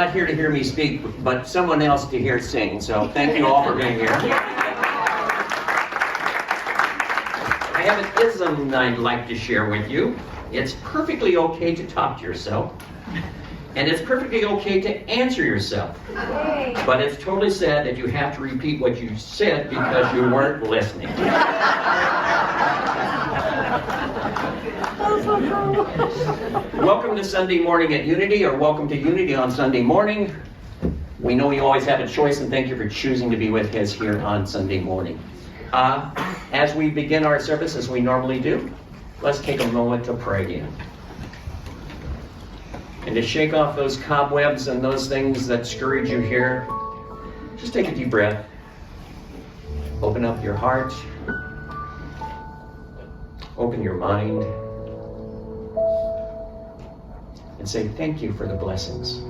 not here to hear me speak, but someone else to hear sing. So thank you all for being here. I have an ism I'd like to share with you. It's perfectly okay to talk to yourself. And it's perfectly okay to answer yourself. But it's totally sad that you have to repeat what you said because you weren't listening. Welcome to Sunday morning at Unity, or welcome to Unity on Sunday morning. We know you always have a choice, and thank you for choosing to be with us here on Sunday morning. As we begin our service, as we normally do, let's take a moment to pray in. And to shake off those cobwebs and those things that scourge you here, just take a deep breath. Open up your heart. Open your mind. And say thank you for the blessings.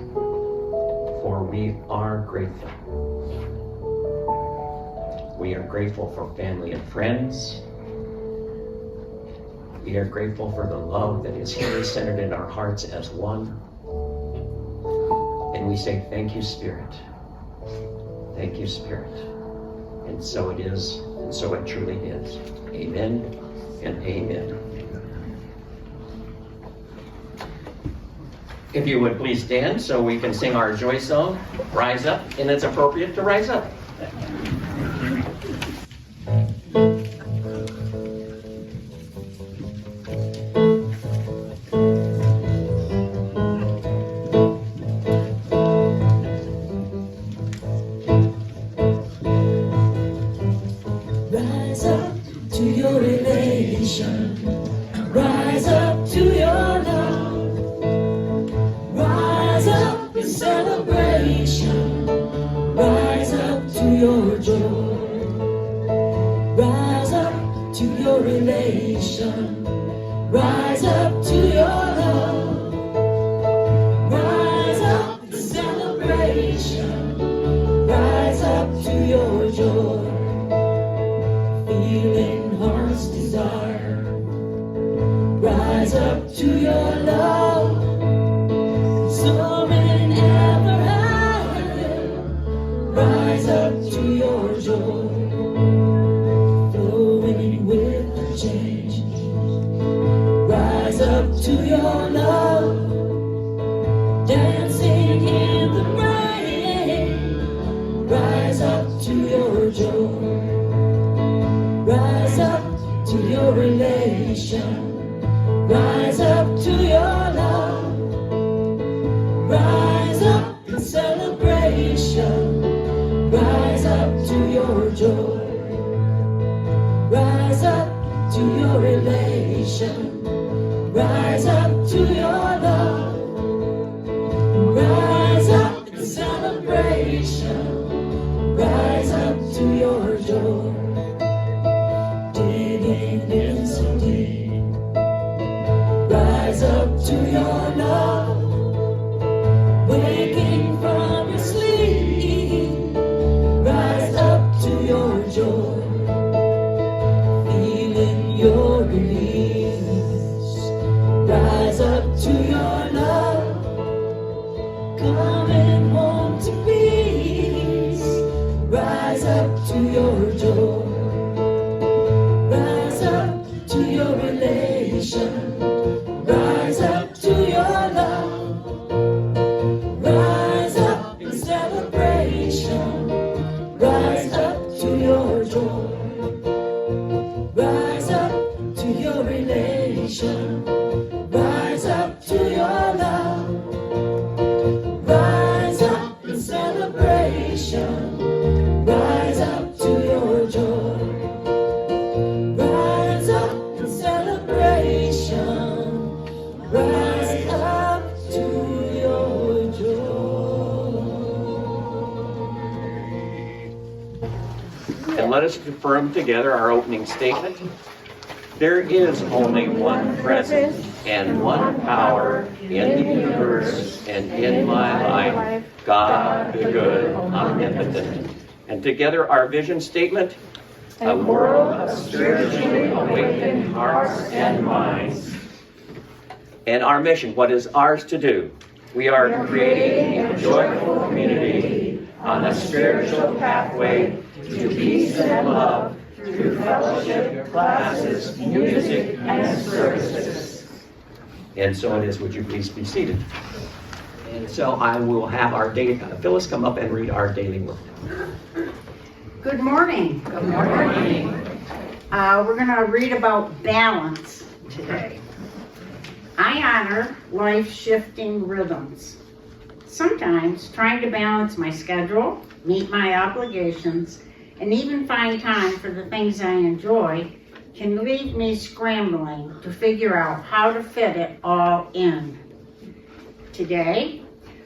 For we are grateful. We are grateful for family and friends. We are grateful for the love that is here centered in our hearts as one. And we say, thank you, Spirit. Thank you, Spirit. And so it is, and so it truly is. Amen and amen. If you would please stand so we can sing our joy song, Rise Up, and it's appropriate to rise up. Let us confirm together our opening statement. There is only one presence and one power in the universe and in my life, God the good, omnipotent. And together our vision statement, a world of spiritually awakened hearts and minds. And our mission, what is ours to do? We are creating a joyful community on a spiritual pathway to peace and love through fellowship, classes, music, and services. And so it is. Would you please be seated? And so I will have our Phyllis come up and read our daily word. Good morning. Good morning. We're going to read about balance today. I honor life's shifting rhythms. Sometimes trying to balance my schedule, meet my obligations, and even find time for the things I enjoy can leave me scrambling to figure out how to fit it all in. Today,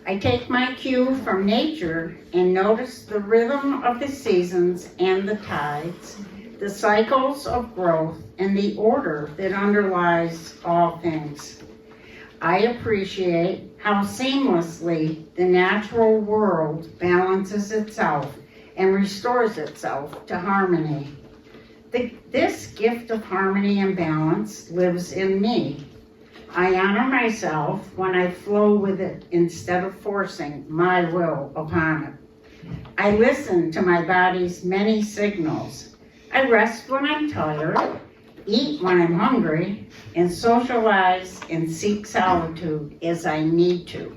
I take my cue from nature and notice the rhythm of the seasons and the tides, the cycles of growth, and the order that underlies all things. I appreciate how seamlessly the natural world balances itself and restores itself to harmony. This gift of harmony and balance lives in me. I honor myself when I flow with it instead of forcing my will upon it. I listen to my body's many signals. I rest when I'm tired, eat when I'm hungry, and socialize and seek solitude as I need to.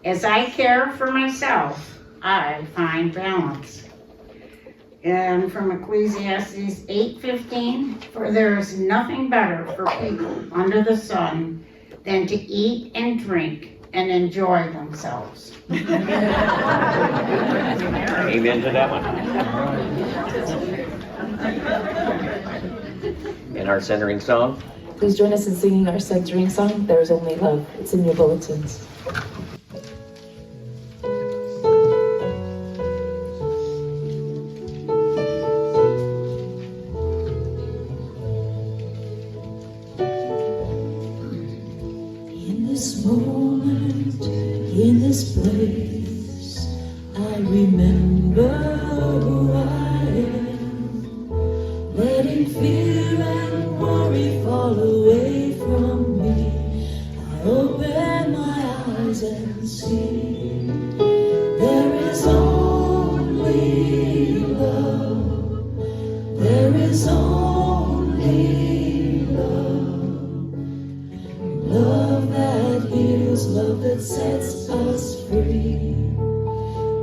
As I care for myself, I find balance. And from Ecclesiastes 8:15, for there is nothing better for people under the sun than to eat and drink and enjoy themselves. Amen to that one. And our centering song. Please join us in singing our centering song, There Is Only Love. It's in your bulletins. In this place, I remember who I am, letting fear and worry fall away from me. I open my eyes and see there is only love, there is only love, love that heals, love that sets us free.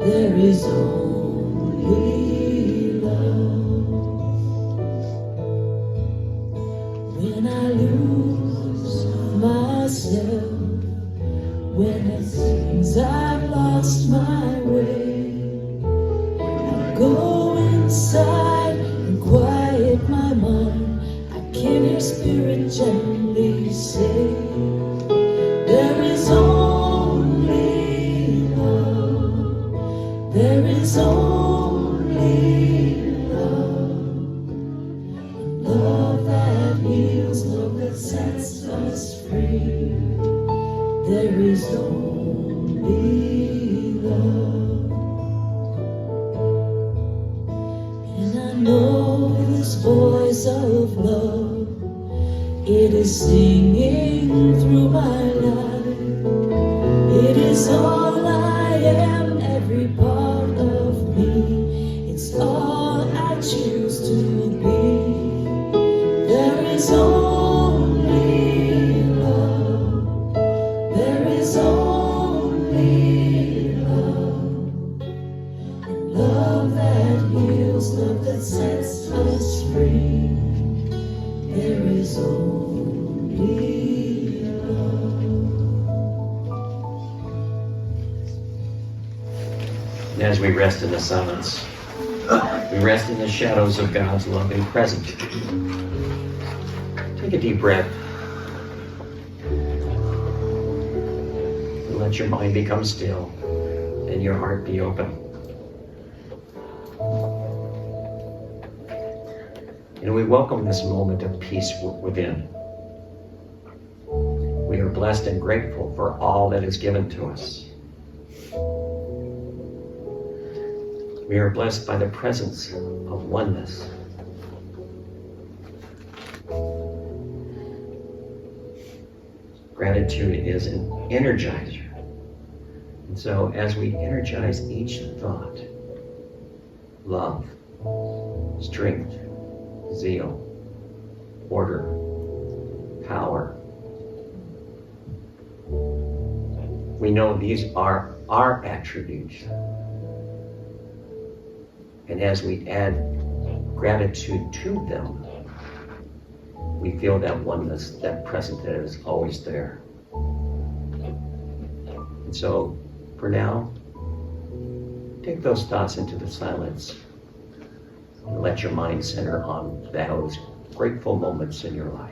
There is only love. When I lose myself, when it seems I've lost my way, I go inside and quiet my mind. I can hear spirit gently say, there is only love, there is only love, love that heals, love that sets us free. There is only love. And I know this voice of love, it is singing through my life. It is all I am, every part of me. It's all I choose to be. There is only love, there is only love, and love that heals, love that sets us free. There is only love. And as we rest in the silence, we rest in the shadows of God's loving presence. Take a deep breath. And let your mind become still and your heart be open. And we welcome this moment of peace within. We are blessed and grateful for all that is given to us. We are blessed by the presence of oneness. Gratitude is an energizer And so as we energize each thought, love, strength, zeal, order, power, we know these are our attributes. And as we add gratitude to them, we feel that oneness, that presence that is always there. And so, for now, take those thoughts into the silence and let your mind center on those grateful moments in your life.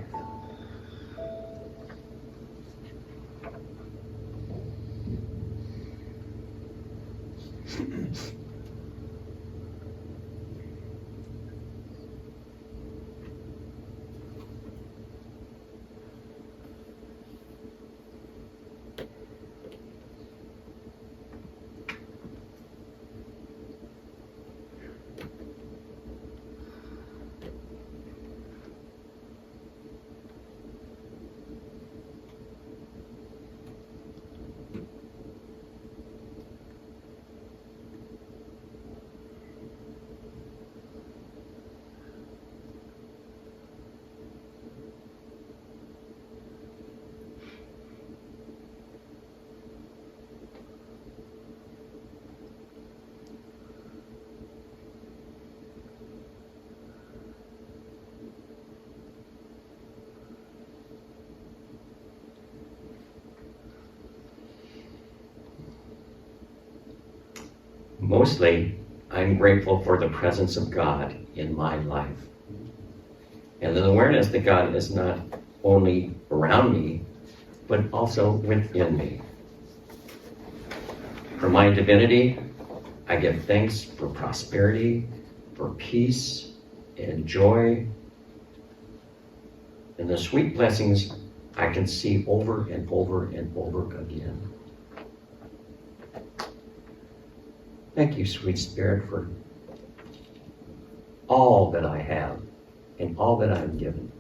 Mostly, I'm grateful for the presence of God in my life. And an awareness that God is not only around me, but also within me. For my divinity, I give thanks for prosperity, for peace and joy, and the sweet blessings I can see over and over and over again. Thank you, sweet Spirit, for all that I have and all that I'm given.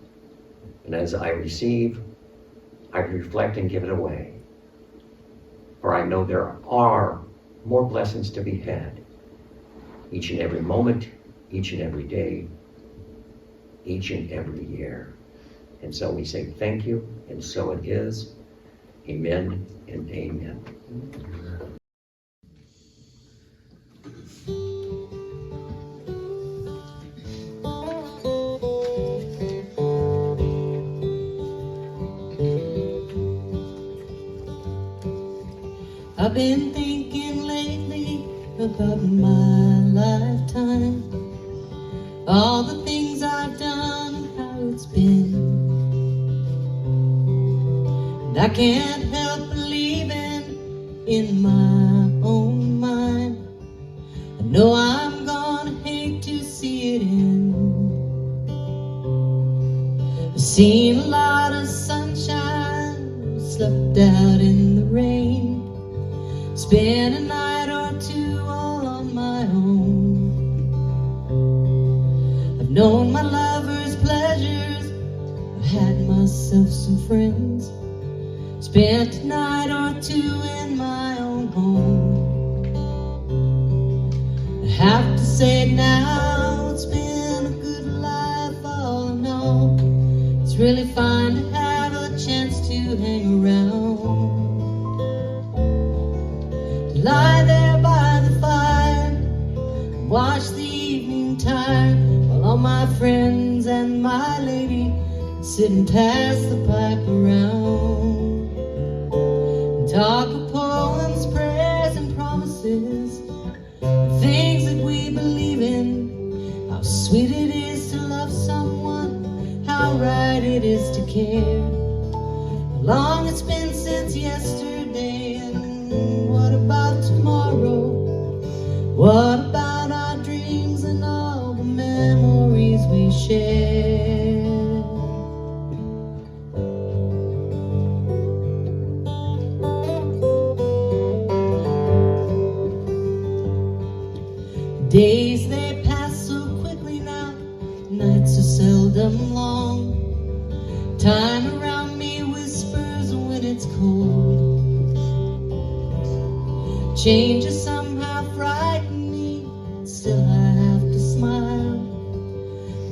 And as I receive, I reflect and give it away. For I know there are more blessings to be had each and every moment, each and every day, each and every year. And so we say thank you, and so it is. Amen and amen. I've been thinking lately about my lifetime, all the things I've done and how it's been. And I can't help believing in my own mind. I know I'm gonna hate to see it end. I've seen a lot of sunshine, slept out in the rain, spent a night or two all on my own. I've known my lover's pleasures, I've had myself some friends, spent a night or two in my own home. I have to say it now, it's been a good life all in all. It's really fun to have a chance to hang around, lie there by the fire, watch the evening tide, while all my friends and my lady sit and pass the pipe around, and talk of poems, prayers, and promises, the things that we believe in, how sweet it is to love someone, how right it is to care, how long it's been since yesterday, and what about tomorrow? What about our dreams and all the memories we share? Days they pass so quickly now, nights are seldom long. Time around me whispers when it's cold. Changes somehow frighten me, still I have to smile.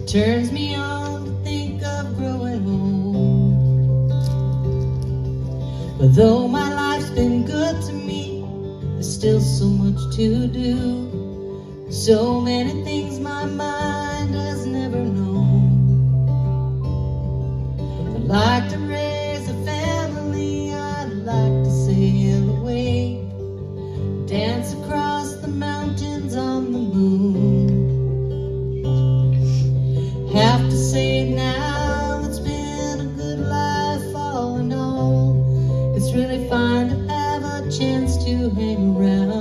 It turns me on to think of growing old. But though my life's been good to me, there's still so much to do. So many things my mind has never known. I'd like to raise a family, I'd like to sail away, dance across the mountains on the moon. Have to say it now, it's been a good life all in all. It's really fine to have a chance to hang around,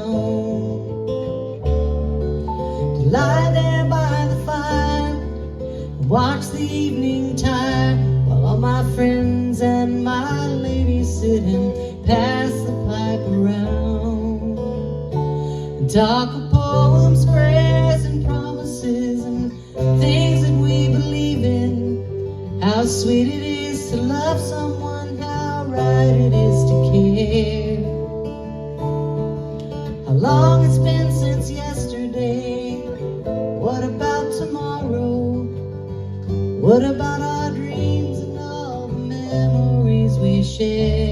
to lie there by the fire and watch the evening tide, while all my friends and my lady sit and pass the pipe around, and talk of poems, prayers, and promises, and things that we believe in. How sweet it is to love someone, how right it is to care. How long it's been since yesterday. What about tomorrow? What about our dreams and all the memories we share?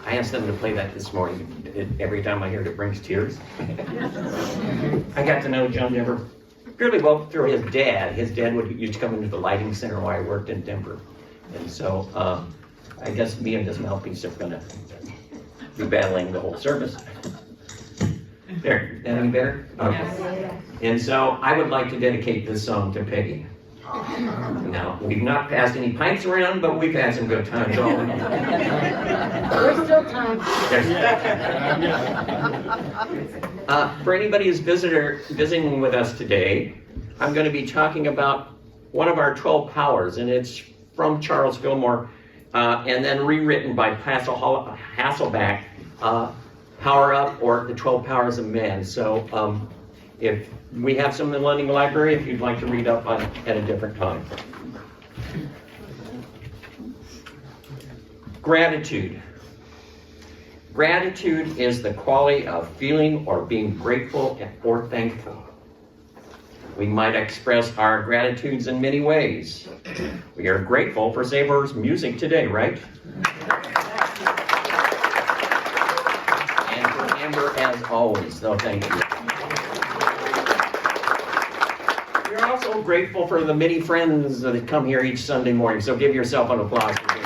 I asked them to play that this morning. Every time I hear it, it brings tears. I got to know John Denver fairly well through his dad. His dad used to come into the lighting center while I worked in Denver. And so I guess me and this mouthpiece are going to be battling the whole service. There, any better? Okay. And so I would like to dedicate this song to Peggy. Now, we've not passed any pints around, but we've had some good times all in all. There's still time. For anybody who's visiting with us today, I'm going to be talking about one of our 12 powers, and it's from Charles Fillmore, and then rewritten by Hasselbeck, Power Up, or the 12 Powers of Men. So if we have some in the Lending Library, if you'd like to read up on it at a different time. Gratitude. Gratitude is the quality of feeling or being grateful or thankful. We might express our gratitudes in many ways. We are grateful for Sabor's music today, right? And for Amber as always, so thank you. We're also grateful for the many friends that come here each Sunday morning, so give yourself an applause for that.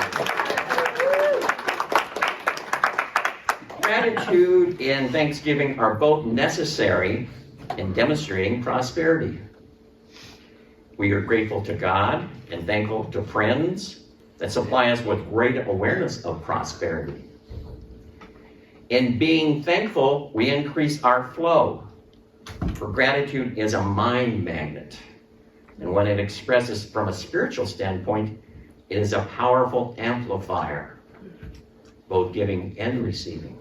Gratitude and thanksgiving are both necessary in demonstrating prosperity. We are grateful to God and thankful to friends that supply us with great awareness of prosperity. In being thankful, we increase our flow. For gratitude is a mind magnet. And when it expresses from a spiritual standpoint, it is a powerful amplifier, both giving and receiving.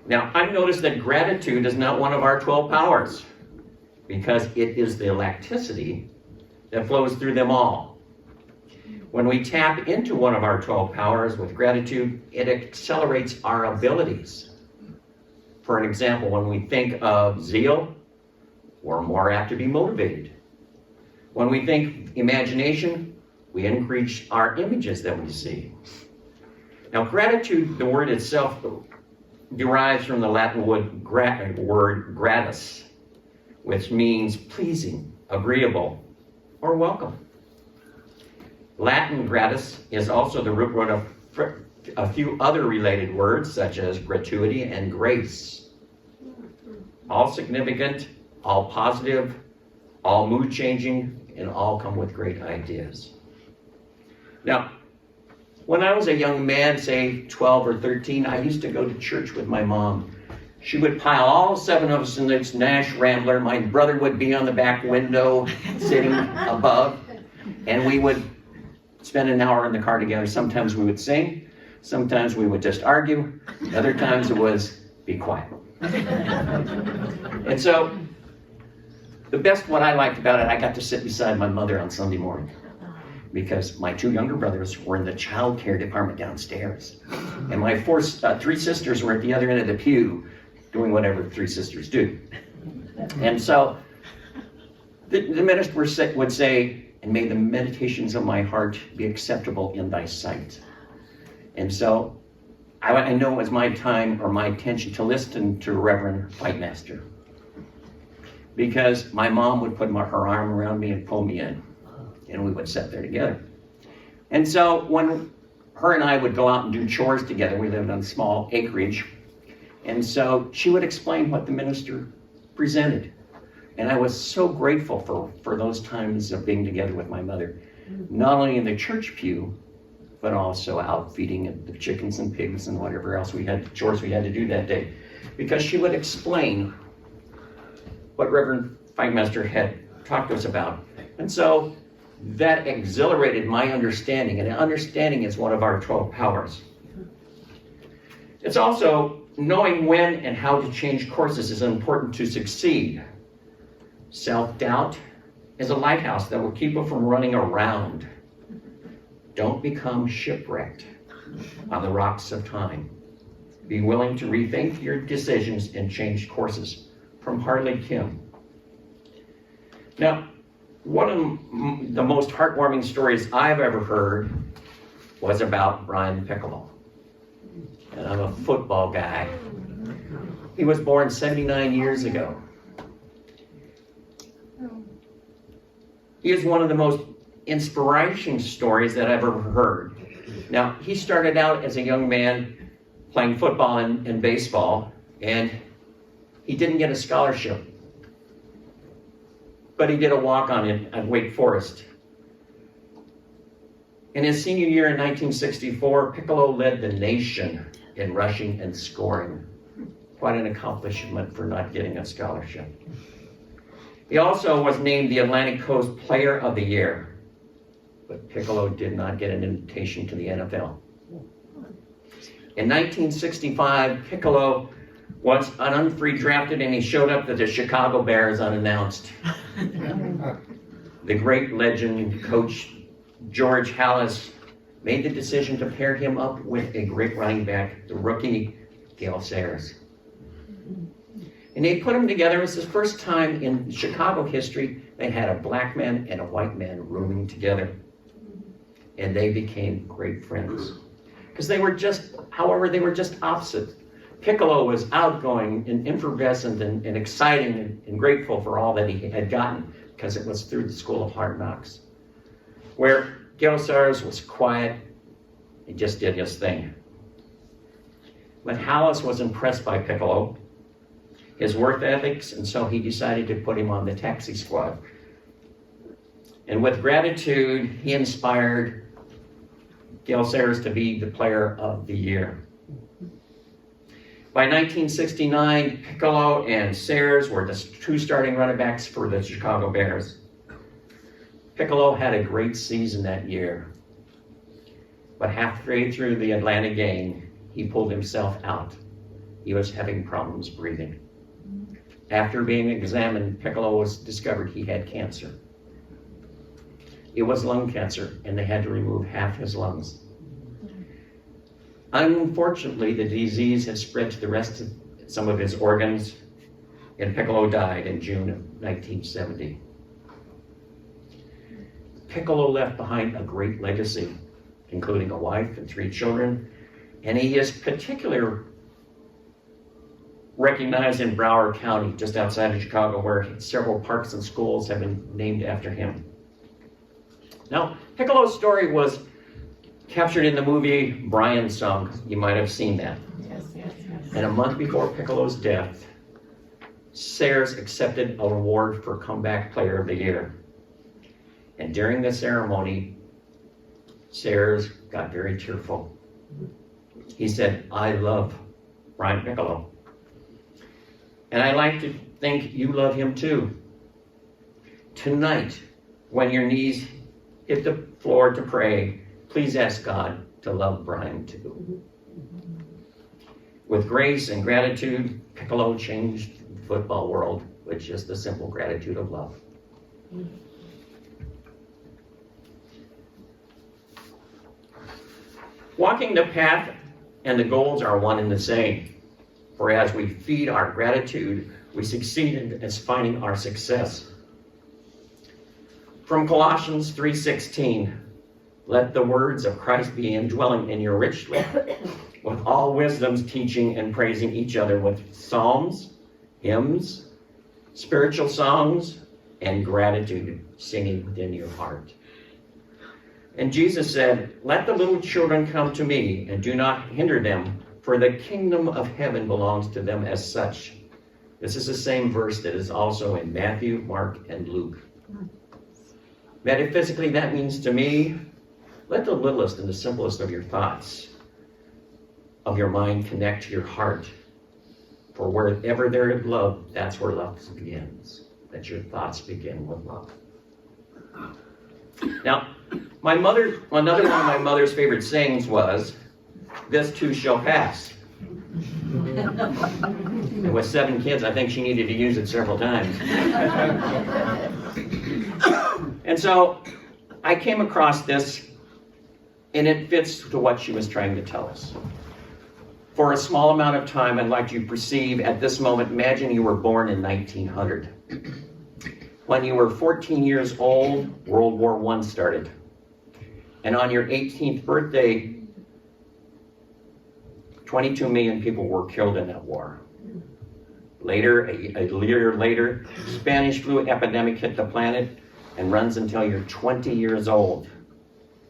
Now, I've noticed that gratitude is not one of our 12 powers because it is the electricity that flows through them all. When we tap into one of our 12 powers with gratitude, it accelerates our abilities. For an example, when we think of zeal, we're more apt to be motivated. When we think imagination, we increase our images that we see. Now, gratitude, the word itself, derives from the Latin word gratus, which means pleasing, agreeable, or welcome. Latin gratus is also the root word of a few other related words, such as gratuity and grace. All significant, all positive, all mood-changing, and all come with great ideas. Now, when I was a young man, say 12 or 13, I used to go to church with my mom. She would pile all 7 of us in this Nash Rambler. My brother would be on the back window, sitting above, and we would spend an hour in the car together. Sometimes we would sing, Sometimes we would just argue. Other times it was, be quiet. And so, the best what I liked about it, I got to sit beside my mother on Sunday morning because my two younger brothers were in the child care department downstairs. And my three sisters were at the other end of the pew doing whatever three sisters do. And so, the minister would say, and may the meditations of my heart be acceptable in thy sight. And so, I know it was my time or my attention to listen to Reverend Whitemaster. Because my mom would put her arm around me and pull me in. And we would sit there together. And so when her and I would go out and do chores together, we lived on a small acreage. And so she would explain what the minister presented. And I was so grateful for those times of being together with my mother. Not only in the church pew, but also out feeding the chickens and pigs and whatever else chores we had to do that day. Because she would explain what Reverend Feinmaster had talked to us about. And so that exhilarated my understanding, and understanding is one of our 12 powers. It's also knowing when and how to change courses is important to succeed. Self-doubt is a lighthouse that will keep you from running around. Don't become shipwrecked on the rocks of time. Be willing to rethink your decisions and change courses. From Harley Kim. Now, one of the most heartwarming stories I've ever heard was about Brian Piccolo. And I'm a football guy. He was born 79 years ago. He is one of the most inspiring stories that I've ever heard. Now, he started out as a young man playing football and baseball, and he didn't get a scholarship, but he did a walk-on at Wake Forest. In his senior year in 1964, Piccolo led the nation in rushing and scoring. Quite an accomplishment for not getting a scholarship. He also was named the Atlantic Coast Player of the Year, but Piccolo did not get an invitation to the NFL. In 1965, Piccolo was unfree drafted, and he showed up to the Chicago Bears unannounced. The great legend coach George Halas made the decision to pair him up with a great running back, the rookie Gale Sayers. And they put them together. It was the first time in Chicago history they had a black man and a white man rooming together. And they became great friends. Because they were just opposite. Piccolo was outgoing and effervescent and exciting and grateful for all that he had gotten, because it was through the School of Hard Knocks. Where Gale Sayers was quiet, he just did his thing. But Halas was impressed by Piccolo, his work ethics, and so he decided to put him on the taxi squad. And with gratitude, he inspired Gale Sayers to be the Player of the Year. By 1969, Piccolo and Sayers were the two starting running backs for the Chicago Bears. Piccolo had a great season that year, but halfway through the Atlanta game, he pulled himself out. He was having problems breathing. After being examined, Piccolo was discovered he had cancer. It was lung cancer, and they had to remove half his lungs. Unfortunately, the disease has spread to the rest of some of his organs, and Piccolo died in June of 1970. Piccolo left behind a great legacy, including a wife and 3 children, and he is particularly recognized in Broward County, just outside of Chicago, where several parks and schools have been named after him. Now, Piccolo's story was captured in the movie Brian's Song. You might have seen that. Yes. And a month before Piccolo's death, Sayers accepted a reward for Comeback Player of the Year. And during the ceremony, Sayers got very tearful. He said, "I love Brian Piccolo. And I like to think you love him too. Tonight, when your knees hit the floor to pray, please ask God to love Brian too. With grace and gratitude, Piccolo changed the football world with just the simple gratitude of love. Walking the path and the goals are one and the same. For as we feed our gratitude, we succeed in finding our success. From Colossians 3:16, let the words of Christ be indwelling in you richly, with all wisdom's teaching and praising each other with psalms, hymns, spiritual songs, and gratitude singing within your heart. And Jesus said, let the little children come to me, and do not hinder them, for the kingdom of heaven belongs to them as such. This is the same verse that is also in Matthew, Mark, and Luke. Metaphysically, that means to me, let the littlest and the simplest of your thoughts, of your mind, connect to your heart. For wherever there is love, that's where love begins. That your thoughts begin with love. Now, another one of my mother's favorite sayings was, this too shall pass. And with 7 kids, I think she needed to use it several times. And so I came across this, and it fits to what she was trying to tell us. For a small amount of time, I'd like you to perceive at this moment, imagine you were born in 1900. When you were 14 years old, World War I started. And on your 18th birthday, 22 million people were killed in that war. Later, a year later, Spanish flu epidemic hit the planet and runs until you're 20 years old.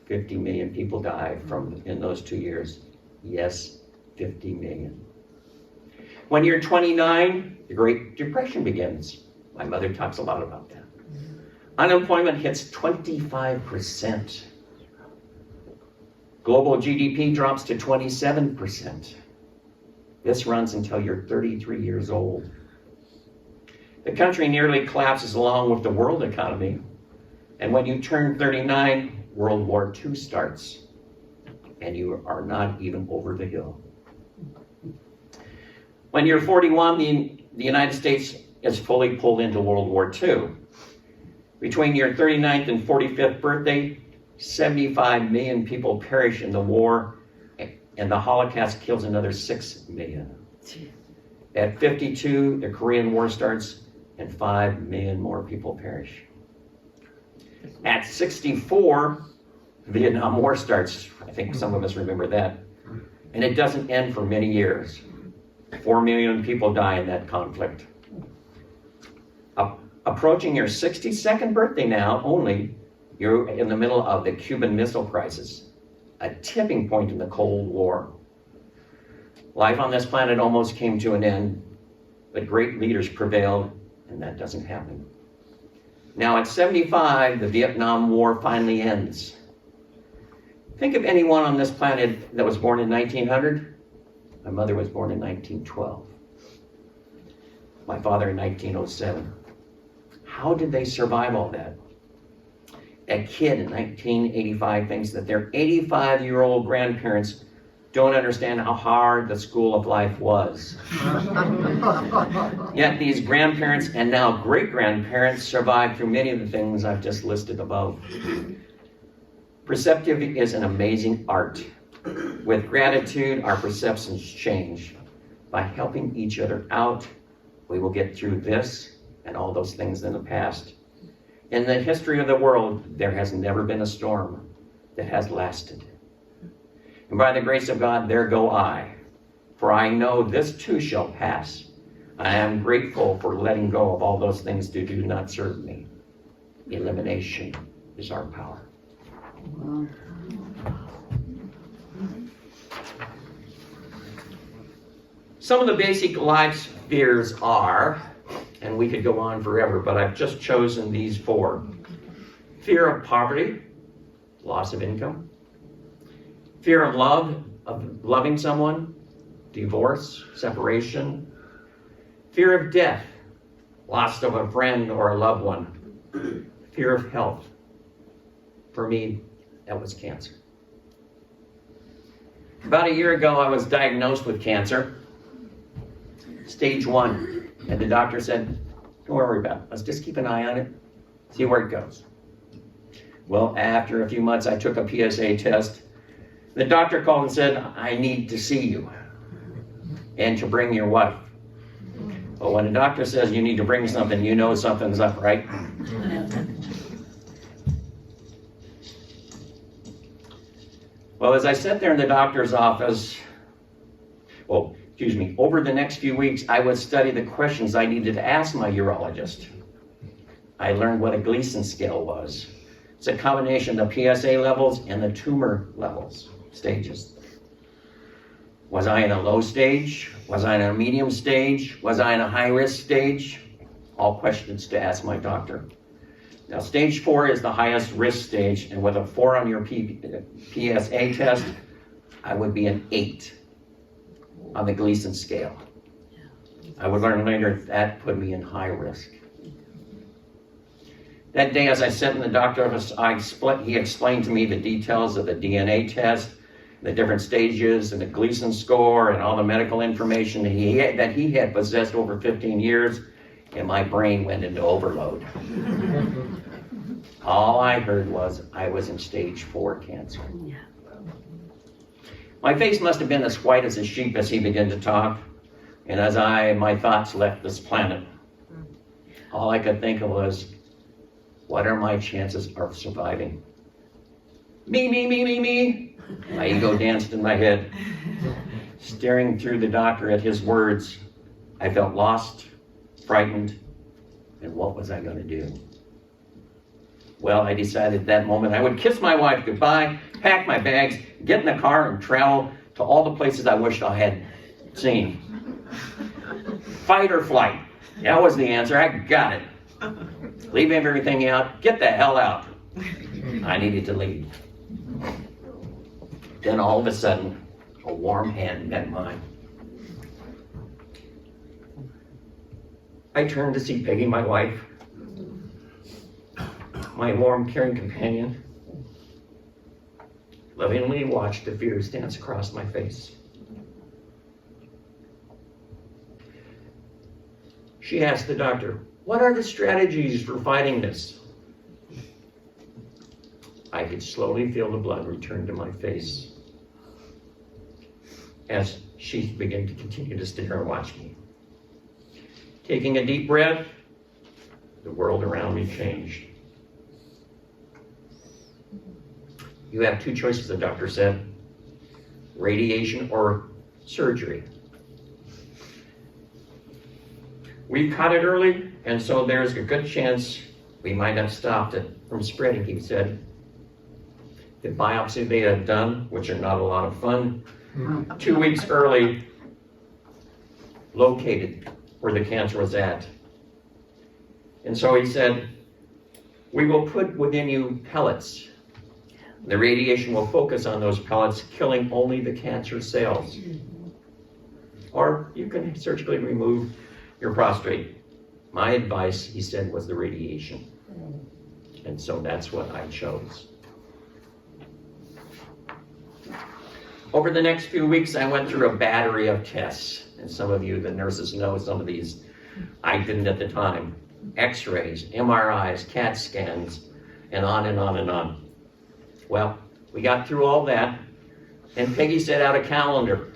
50 million people died in those 2 years. Yes, 50 million. When you're 29, the Great Depression begins. My mother talks a lot about that. Unemployment hits 25%. Global GDP drops to 27%. This runs until you're 33 years old. The country nearly collapses along with the world economy. And when you turn 39, World War II starts. And you are not even over the hill. When you're 41, the United States is fully pulled into World War II. Between your 39th and 45th birthday, 75 million people perish in the war, and the Holocaust kills another 6 million. At 52, the Korean War starts, and 5 million more people perish. At 64, the Vietnam War starts. I think some of us remember that. And it doesn't end for many years. 4 million people die in that conflict. Approaching your 62nd birthday now, only, you're in the middle of the Cuban Missile Crisis, a tipping point in the Cold War. Life on this planet almost came to an end, but great leaders prevailed, and that doesn't happen. Now at 75, the Vietnam War finally ends. Think of anyone on this planet that was born in 1900. My mother was born in 1912. My father in 1907. How did they survive all that? A kid in 1985 thinks that their 85-year-old grandparents don't understand how hard the school of life was. Yet these grandparents and now great-grandparents survived through many of the things I've just listed above. Perceptive is an amazing art. With gratitude, our perceptions change. By helping each other out, we will get through this and all those things in the past. In the history of the world, there has never been a storm that has lasted. And by the grace of God, there go I. For I know this too shall pass. I am grateful for letting go of all those things that do not serve me. Elimination is our power. Some of the basic life fears are, and we could go on forever, but I've just chosen these 4. Fear of poverty, loss of income. Fear of love, of loving someone, divorce, separation. Fear of death, loss of a friend or a loved one. Fear of health. For me, that was cancer. About a year ago, I was diagnosed with cancer, stage 1. And the doctor said, don't worry about it. Let's just keep an eye on it, see where it goes. Well, after a few months, I took a PSA test. The doctor called and said, I need to see you and to bring your wife. But when the doctor says you need to bring something, you know something's up, right? Well, as I sat there in the doctor's office, over the next few weeks, I would study the questions I needed to ask my urologist. I learned what a Gleason scale was. It's a combination of the PSA levels and the tumor levels, stages. Was I in a low stage? Was I in a medium stage? Was I in a high-risk stage? All questions to ask my doctor. Now, stage 4 is the highest risk stage, and with a 4 on your PSA test, I would be an 8 on the Gleason scale. I would learn later that put me in high risk. That day, as I sat in the doctor's office, he explained to me the details of the DNA test, the different stages, and the Gleason score, and all the medical information that he had possessed over 15 years, and my brain went into overload. All I heard was I was in stage 4 cancer. My face must have been as white as a sheet as he began to talk, and as my thoughts left this planet, all I could think of was, what are my chances of surviving? Me. My ego danced in my head. Staring through the doctor at his words, I felt lost, frightened, and what was I going to do? Well, I decided at that moment I would kiss my wife goodbye, pack my bags, get in the car, and travel to all the places I wished I had seen. Fight or flight. That was the answer. I got it. Leave everything out. Get the hell out. I needed to leave. Then all of a sudden, a warm hand met mine. I turned to see Peggy, my wife, my warm, caring companion, lovingly watched the fears dance across my face. She asked the doctor, what are the strategies for fighting this? I could slowly feel the blood return to my face as she began to continue to stare and watch me. Taking a deep breath, the world around me changed. You have 2 choices, the doctor said, radiation or surgery. We caught it early, and so there's a good chance we might have stopped it from spreading, he said. The biopsy they had done, which are not a lot of fun, 2 weeks early, located where the cancer was at. And so he said, we will put within you pellets. The radiation will focus on those pellets, killing only the cancer cells. Or you can surgically remove your prostate. My advice, he said, was the radiation. And so that's what I chose. Over the next few weeks, I went through a battery of tests. And some of you, the nurses, know some of these. I didn't at the time. X-rays, MRIs, CAT scans, and on and on and on. Well, we got through all that, and Peggy set out a calendar.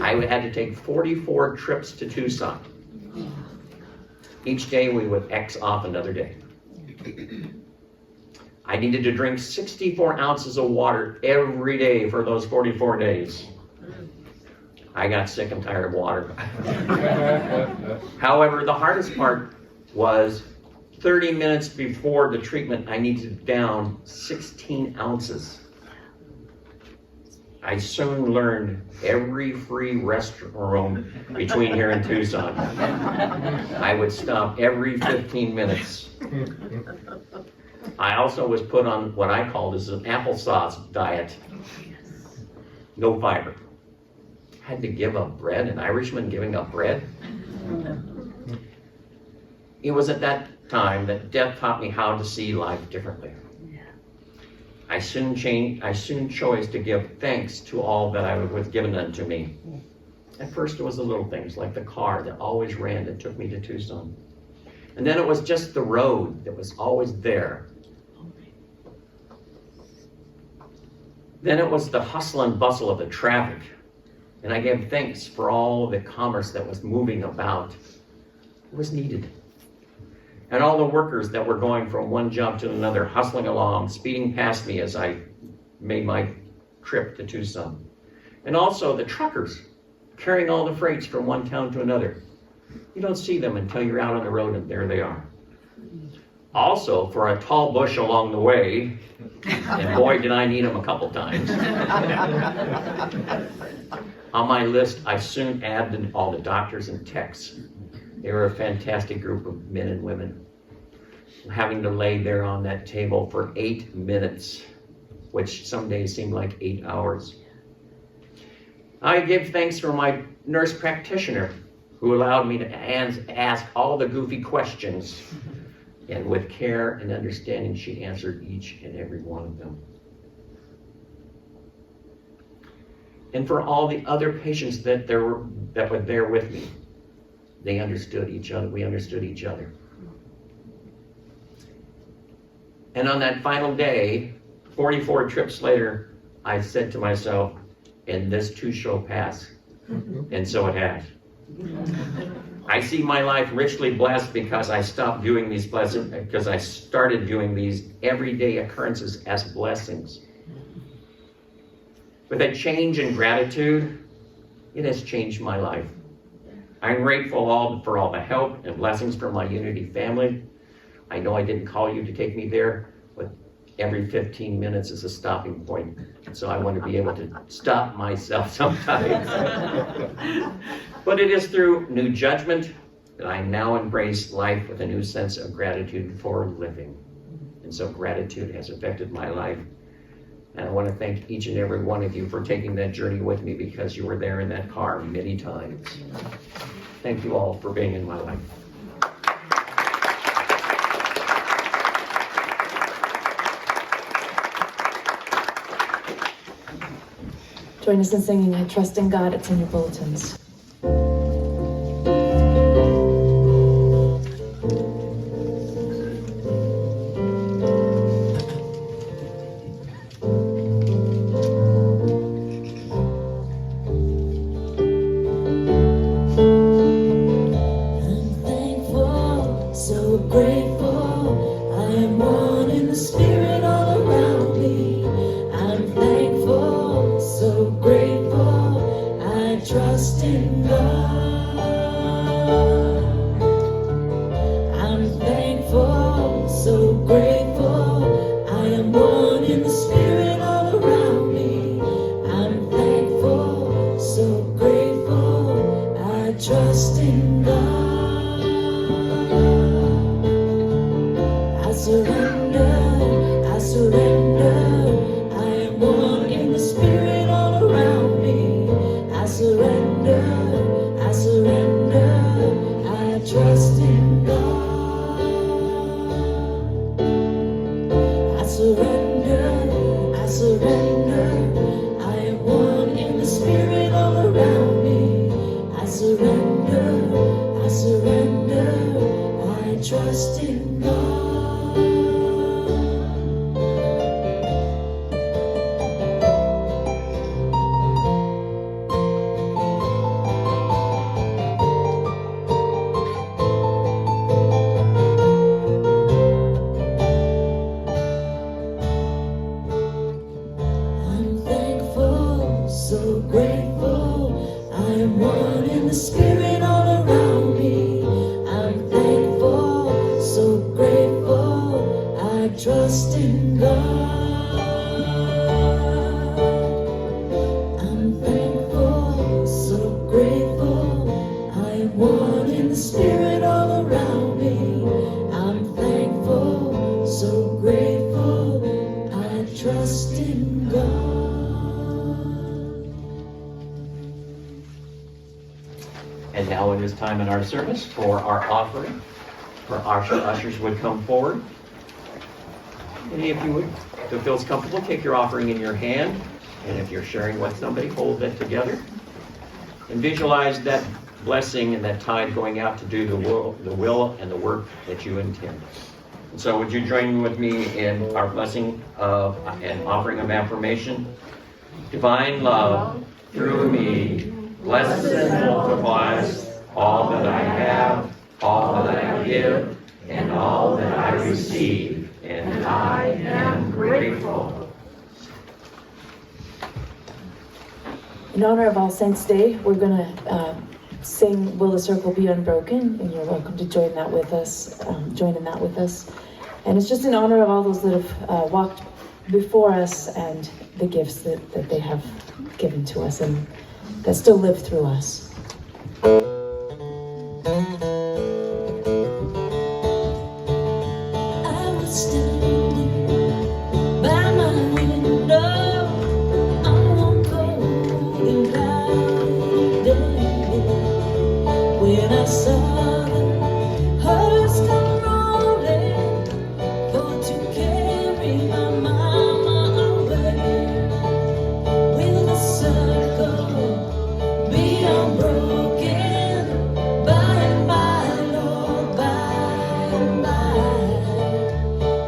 I had to take 44 trips to Tucson. Each day we would X off another day. I needed to drink 64 ounces of water every day for those 44 days. I got sick and tired of water. However, the hardest part was 30 minutes before the treatment, I needed down 16 ounces. I soon learned every free restroom between here and Tucson. I would stop every 15 minutes. I also was put on what I called as an applesauce diet. No fiber. Had to give up bread, an Irishman giving up bread. It was at that time that death taught me how to see life differently. I soon chose to give thanks to all that I was given unto me. At first it was the little things, like the car that always ran that took me to Tucson. And then it was just the road that was always there. Then it was the hustle and bustle of the traffic. And I gave thanks for all the commerce that was moving about. It was needed. And all the workers that were going from one job to another, hustling along, speeding past me as I made my trip to Tucson. And also the truckers carrying all the freights from one town to another. You don't see them until you're out on the road, and there they are. Also, for a tall bush along the way, and boy, did I need them a couple times. On my list, I soon added all the doctors and techs. They were a fantastic group of men and women. Having to lay there on that table for 8 minutes, which some days seemed like 8 hours. I give thanks for my nurse practitioner, who allowed me to ask all the goofy questions. And with care and understanding, she answered each and every one of them. And for all the other patients that were there with me, they understood each other. We understood each other. And on that final day, 44 trips later, I said to myself, and this too shall pass. And so it has. I see my life richly blessed because I stopped doing these blessings, because I started doing these everyday occurrences as blessings. With a change in gratitude, it has changed my life. I'm grateful for all the help and blessings from my Unity family. I know I didn't call you to take me there, but every 15 minutes is a stopping point. So I want to be able to stop myself sometimes. But it is through new judgment that I now embrace life with a new sense of gratitude for living. And so gratitude has affected my life. And I want to thank each and every one of you for taking that journey with me, because you were there in that car many times. Thank you all for being in my life. Join us in singing I Trust in God. It's in your bulletins. And now it is time in our service for our offering. Our ushers would come forward. Any, if you would. If it feels comfortable, take your offering in your hand. And if you're sharing with somebody, hold it together. And visualize that blessing and that tithe going out to do the will and the work that you intend. And so would you join with me in our blessing of and offering of affirmation? Divine love through me blesses and multiplies all that I have, all that I give, and all that I receive. And I am grateful. In honor of All Saints Day, we're going to sing Will the Circle Be Unbroken, and you're welcome to join that with us, join in that with us. And it's just in honor of all those that have walked before us and the gifts that they have given to us and that still live through us. I was standing by my window on one cold and cloudy day when I saw the hearse come rolling for to carry my mama away. Will the circle be unbroken by and by, Lord, by and by?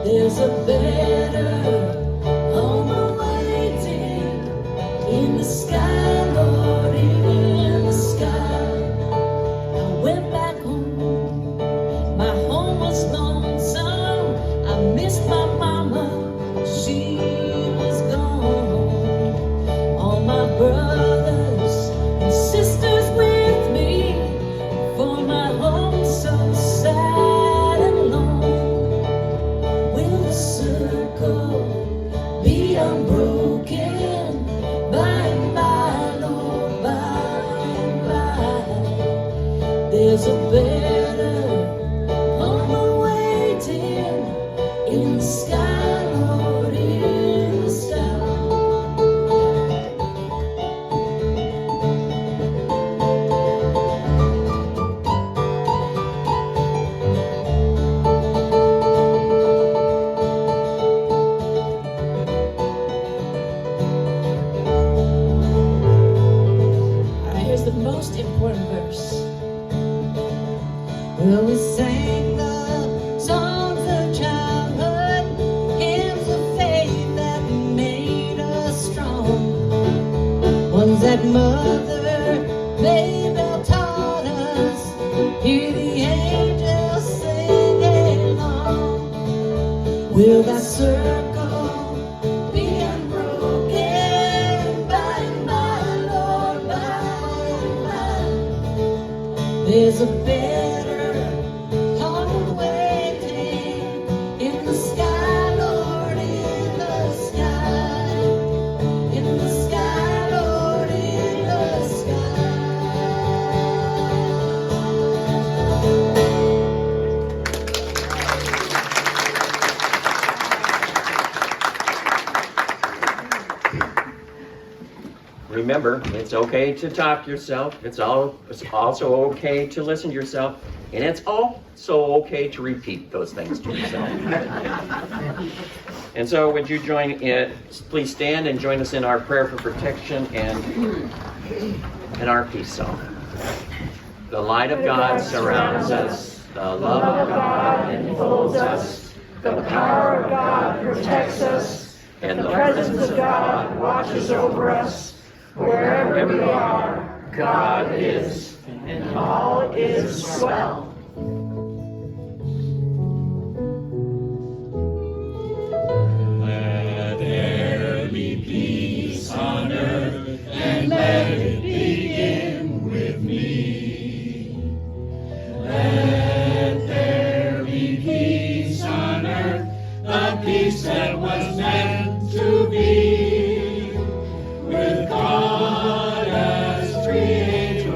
There's a better home awaiting in the sky, Lord, in the sky. I went back home, my home was lonesome. I missed my mama, she was gone. All my brothers and sisters with me, for my home so sad and alone. Will the circle be unbroken by and by, Lord, by and by? There's a better home awaiting in the sky, Lord, in the sky. Here's the most important verse. Well, we sang the songs of childhood, hymns of faith that made us strong, ones that Mother Maybell taught us. Hear the angels sing along. Will that circle be unbroken by and by, Lord, by and by? There's a better home waiting in the sky, Lord, in the sky, in the sky, Lord, in the sky. Remember, it's okay to talk yourself. It's also okay to listen to yourself. And it's also okay to repeat those things to yourself. And so would you join in, please stand and join us in our prayer for protection and our peace song. The light of God surrounds us. The love of God enfolds us. The power of God protects us. And The presence of God watches over us. Wherever we are, God is, and all is well. Let there be peace on earth, and let it begin with me. Let there be peace on earth, the peace that was meant to be. With God as creator,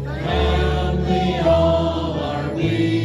family all are we.